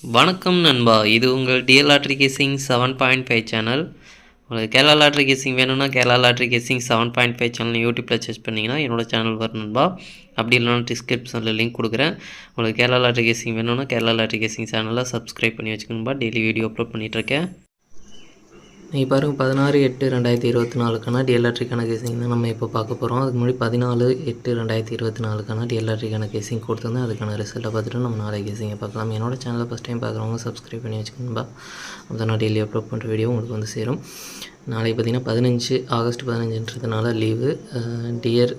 வணக்கம் நண்பா, இது உங்கள் டிஎல் லாட்ரி கேசிங் 7.5 சேனல். உங்களுக்கு கேரளா லாட்ரி கேசிங் வேணும்னா கேரளா லாட்ரி கேசிங் 7.5 சேனல் யூடியூப்பில் சர்ச் பண்ணிங்கன்னா என்னோடய சேனல் வரும் நண்பா. அப்படி இல்லைனா டிஸ்கிரிப்ஷனில் லிங்க் கொடுக்குறேன். உங்களுக்கு கேரளா லாட்ரி கேசிங் வேணும்னா கேரளா லாட்ரி கேசிங் சேனலில் சப்ஸ்கிரைப் பண்ணி வச்சுக்கணும்பா. டெய்லி வீடியோ அப்லோட் பண்ணிகிட்ருக்கேன். நீங்கள் பாருங்கள், 16/8/2024க்கான டிஎல் லாட்ரிக்கான கேசிங் தான் நம்ம இப்போ பார்க்க போகிறோம். அதுக்கு முன்னாடி 14/8/2024க்கான டிஎல் லாட்ரிக்கான கேசிங் கொடுத்துருந்தேன். அதுக்கான ரிசல்ட்டை பார்த்துட்டு நம்ம நாளைக்கு கேசிங்கை பார்க்கலாம். என்னோட சேனலை ஃபஸ்ட் டைம் பார்க்குறவங்க சப்ஸ்கிரைப் பண்ணி வச்சுக்கணும்பா. அப்போ நான் டெய்லி அப்லோட் பண்ணுற வீடியோ உங்களுக்கு வந்து சேரும். நாளைக்கு பார்த்திங்கன்னா ஆகஸ்ட் 15ன்றதுனால லீவு. டியர்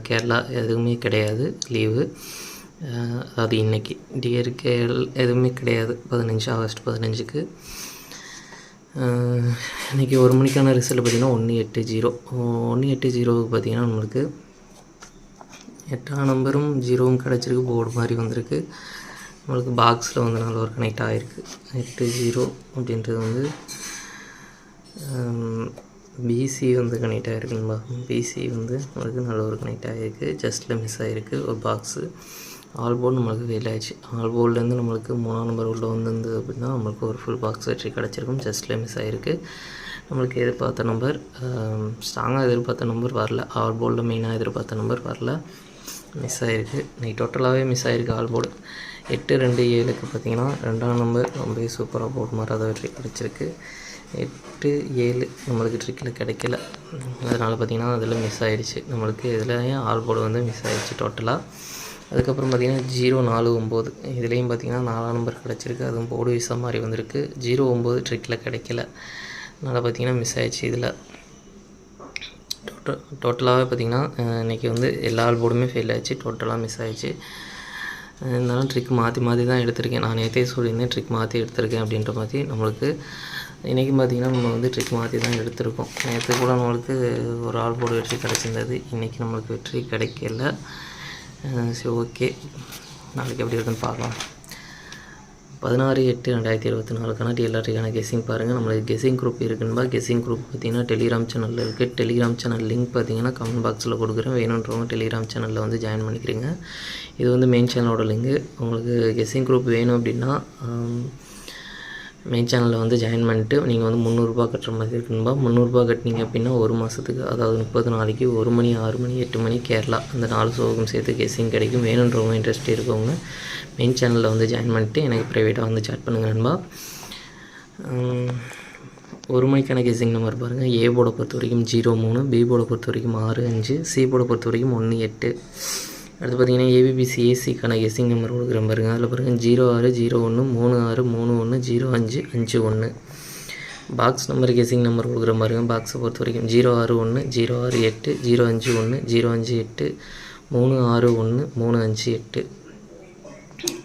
கேரளா எதுவுமே கிடையாது, லீவு. அதாவது இன்றைக்கி டியர் எதுவுமே கிடையாது. ஆகஸ்ட் 15க்கு இன்றைக்கி 1 மணிக்கான ரிசல்ட் பார்த்திங்கன்னா 180 பார்த்திங்கன்னா நம்மளுக்கு 8ஆம் நம்பரும் 0வும் கிடச்சிருக்கு. போர்டு மாதிரி வந்திருக்கு. நம்மளுக்கு பாக்ஸில் வந்து நல்ல ஒரு கனெக்ட் ஆகிருக்கு. 80 அப்படின்றது வந்து பிசி வந்து கனெக்ட் ஆகிருக்குங்களா. பிசி வந்து நம்மளுக்கு நல்ல ஒரு கனெக்ட் ஆகிருக்கு. ஜஸ்ட்டில் மிஸ் ஆகிருக்கு ஒரு பாக்ஸு. ஆல் போர்டு நம்மளுக்கு ஃபெயில் ஆகிடுச்சு. ஆல் போர்ட்லேருந்து நம்மளுக்கு 3ஆம் நம்பர் உள்ள வந்திருந்தது அப்படின்னா நம்மளுக்கு ஒரு ஃபுல் பாக்ஸ் வெற்றி கிடச்சிருக்கும். ஜஸ்ட்டில் மிஸ் ஆகிருக்கு. நம்மளுக்கு எதிர்பார்த்த நம்பர், ஸ்ட்ராங்காக எதிர்பார்த்த நம்பர் வரல. ஆல் போர்டில் மெயினாக எதிர்பார்த்த நம்பர் வரல, மிஸ் ஆகிருக்கு. இன்றைக்கி டோட்டலாகவே மிஸ் ஆகிருக்கு ஆல் போர்டு. 8-2-7க்கு பார்த்திங்கன்னா 2ஆம் நம்பர் ரொம்ப சூப்பராக போர்டு மாறாத வெற்றி கிடச்சிருக்கு. 8-7 நம்மளுக்கு ட்ரிக்கில் கிடைக்கல. அதனால் பார்த்திங்கன்னா அதில் மிஸ் ஆகிடுச்சு. நம்மளுக்கு இதுலேயும் ஆல் போர்டு வந்து மிஸ் ஆகிடுச்சு டோட்டலாக. அதுக்கப்புறம் பார்த்திங்கன்னா 0-4-9 இதுலேயும் பார்த்திங்கன்னா 4ஆம் நம்பர் கிடச்சிருக்கு. அதுவும் போர்டு விசா மாதிரி வந்திருக்கு. 0-9 ட்ரிக்கில் கிடைக்கல. அதனால் பார்த்திங்கன்னா மிஸ் ஆகிடுச்சு. இதில் டோட்டலாகவே பார்த்திங்கன்னா இன்றைக்கி வந்து எல்லா ஆல் போர்டுமே ஃபெயில் ஆகிடுச்சு. டோட்டலாக மிஸ் ஆகிடுச்சு. இருந்தாலும் ட்ரிக் மாற்றி தான் எடுத்திருக்கேன். நான் நேற்றே சொல்லியிருந்தேன் ட்ரிக் மாற்றி எடுத்திருக்கேன் அப்படின்ற மாதிரி. நம்மளுக்கு இன்றைக்கி பார்த்திங்கன்னா நம்ம வந்து ட்ரிக் மாற்றி தான் எடுத்திருக்கோம். நேற்று கூட நம்மளுக்கு ஒரு ஆல் போர்டு வெற்றி கிடச்சிருந்தது. இன்றைக்கி நம்மளுக்கு வெற்றி கிடைக்கல. சரி, ஓகே, நாளைக்கு எப்படி இருக்குன்னு பார்க்கலாம். 16/8/2024க்கான டிஎல் லாட்ரிக்கான கெஸ்ஸிங் பாருங்கள். நம்மளுக்கு கெஸ்ஸிங் குரூப் இருக்குன்பா. கெஸ்ஸிங் குரூப் பார்த்திங்கன்னா டெலிகிராம் சேனலில் இருக்குது. டெலிகிராம் சேனல் லிங்க் பார்த்திங்கன்னா கமெண்ட் பாக்ஸில் கொடுக்குறேன். வேணுன்றவங்க டெலிகிராம் சேனலில் வந்து ஜாயின் பண்ணிக்கிறீங்க. இது வந்து மெயின் சேனலோட லிங்கு. உங்களுக்கு கெஸ்ஸிங் குரூப் வேணும் அப்படின்னா மெயின் சேனலில் வந்து ஜாயின் பண்ணிவிட்டு நீங்கள் வந்து 300 கட்டுற மாதிரி இருக்குன்பா. 300 கட்டினீங்க அப்படின்னா ஒரு மாதத்துக்கு, அதாவது 30 நாளைக்கு 1 மணி, 6 மணி, 8 மணி கேரளா, அந்த 4 ஷோவுக்கும் சேர்த்து கெஸ்ஸிங் கிடைக்கும். வேணுன்றவங்க இன்ட்ரெஸ்ட் இருக்கவங்க மெயின் சேனலில் வந்து ஜாயின் பண்ணிவிட்டு எனக்கு ப்ரைவேட்டாக வந்து சாட் பண்ணுங்கள் நண்பா. 1 மணிக்கான கெஸ்ஸிங் நம்பர் பாருங்கள். ஏ போர்டை பொறுத்த வரைக்கும் 03, பி போர்டை பொறுத்த வரைக்கும் 65, சி போர்டை பொறுத்த வரைக்கும் 18. அடுத்து பார்த்திங்கன்னா ஏபிபிசி ஏசிக்கான கெஸ்ஸிங் நம்பர் கொடுக்குறேன் பாருங்கள். அதில் பாருங்கள் 0601 36 31 05 51. பாக்ஸ் நம்பர் கெஸ்ஸிங் நம்பர் கொடுக்குற பாருங்கள். பாக்ஸை பொறுத்த வரைக்கும் 061 068 051 058 361 358.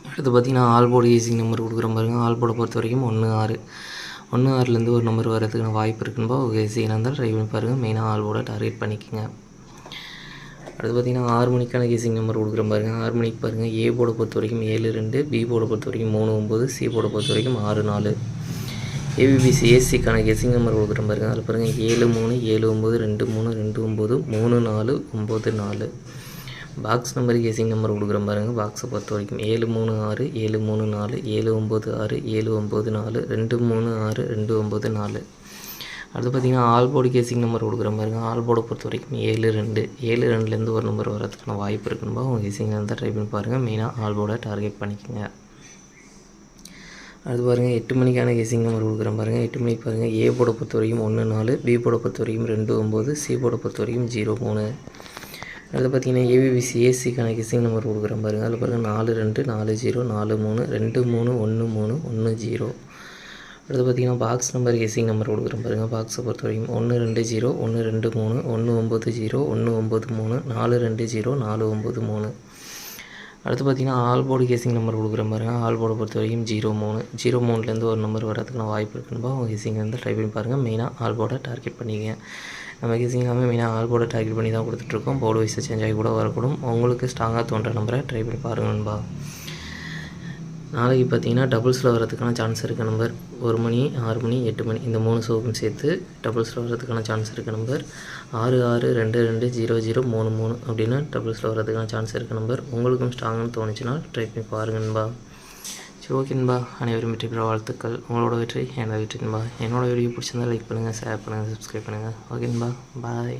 அடுத்து பார்த்திங்கன்னா ஆல் போர்டு கெஸ்ஸிங் நம்பர் கொடுக்குற பாருங்கள். ஆல் போர்டை பொறுத்த வரைக்கும் 16 ஒரு நம்பர் வரதுக்கான வாய்ப்பு இருக்குன்பா. கெஸ்ஸிங்காக இருந்தால் ட்ரை பண்ணி பாருங்கள். மெயினாக ஆல் போர்டை டார்கெட் பண்ணிக்கோங்க. அடுத்து பார்த்திங்கன்னா 6 மணிக்கான கெஸ்ஸிங் நம்பர் கொடுக்குற பாருங்கள். 6 மணிக்கு பாருங்கள். ஏ போர்டை பொறுத்த வரைக்கும் 72, பி போர்டை பொறுத்த வரைக்கும் 39, சி போர்டை பொறுத்த வரைக்கும் 64. ஏபிபிசி ஏசிக்கான கெஸ்ஸிங் நம்பர் கொடுக்குற பாருங்கள். அதில் பாருங்கள் 73 79 23 29 34 94. பாக்ஸ் நம்பர் கெஸ்ஸிங் நம்பர் கொடுக்குற பாருங்கள். பாக்ஸை பொறுத்த வரைக்கும் 736 734 796 794 236 294. அடுத்து பார்த்திங்கன்னா ஆல் போர்டு கேசிங் நம்பர் கொடுக்குற பாருங்க. ஆல் போர்டை பொறுத்த வரைக்கும் 72 ஒரு நம்பர் வரதுக்கான வாய்ப்பு இருக்குன்பா. உங்கள் கேசிங் இருந்தால் ட்ரை பண்ணி பாருங்கள். மெயினாக ஆல் போர்டை டார்கெட் பண்ணிக்கோங்க. அது பாருங்கள் 8 மணிக்கான கேசிங் நம்பர் கொடுக்குற பாருங்கள். 8 மணிக்கு பாருங்கள். ஏ போர்டை பொறுத்த வரைக்கும் 14, பி போர்டை பொறுத்த வரைக்கும் 29, சி போர்டை பொறுத்த வரைக்கும் 03. அதில் பார்த்திங்கன்னா ஏபிபிசி ஏசிக்கான கேசிங் நம்பர் கொடுக்குற பாருங்கள். அதில் பாருங்கள் 42 40 43 23 13 10. அடுத்து பார்த்திங்கன்னா பாக்ஸ் நம்பர் கெஸ்ஸிங் நம்பர் கொடுக்குறேன் பாருங்கள். பாக்ஸை பொறுத்த வரைக்கும் 120 123 190 193 420 493. அடுத்து பார்த்திங்கன்னா ஆல் போர்டு கெஸ்ஸிங் நம்பர் கொடுக்குறேன் பாருங்கள். ஆல் போர்டை பொறுத்த வரைக்கும் 03 ஒரு நம்பர் வரதுக்கான வாய்ப்பு இருக்குன்பா. உங்கள் கெஸ்ஸிங் வந்து ட்ரை பண்ணி பாருங்கள். மெயினாக ஆல் போர்டை டார்கெட் பண்ணிக்கங்க. நம்ம கெஸ்ஸிங் எல்லாமே மெயினாக ஆல் போர்டை டார்கெட் பண்ணி தான் கொடுத்துட்ருக்கோம். போர்டு வைஸை சேஞ்ச் ஆகி கூட வரக்கூடும். உங்களுக்கு ஸ்ட்ராங்காக தோன்ற நம்பரை ட்ரை பண்ணி பாருங்கன்பா. நாளைக்கு பார்த்திங்கன்னா டபுள்ஸில் வரதுக்கான சான்ஸ் இருக்க நம்பர் 1 மணி, 6 மணி, 8 மணி, இந்த 3 ஷோவுக்கும் சேர்த்து டபுள்ஸில் வரதுக்கான சான்ஸ் இருக்க நம்பர் 66220033 அப்படின்னு டபுள்ஸில் வரதுக்கான சான்ஸ் இருக்க நம்பர். உங்களுக்கும் ஸ்ட்ராங்னு தோணுச்சுன்னா ட்ரை பண்ணி பாருங்கன்பா. சரி ஓகே நண்பா, அனைவரும் வெற்றி பெற வாழ்த்துக்கள். உங்களோட வெற்றி என்னோட வெற்றி நண்பா. என்னோட வீடியோ பிடிச்சிருந்தா லைக் பண்ணுங்கள், ஷேர் பண்ணுங்கள், சப்ஸ்கிரைப் பண்ணுங்கள். ஓகே நண்பா, பாய்.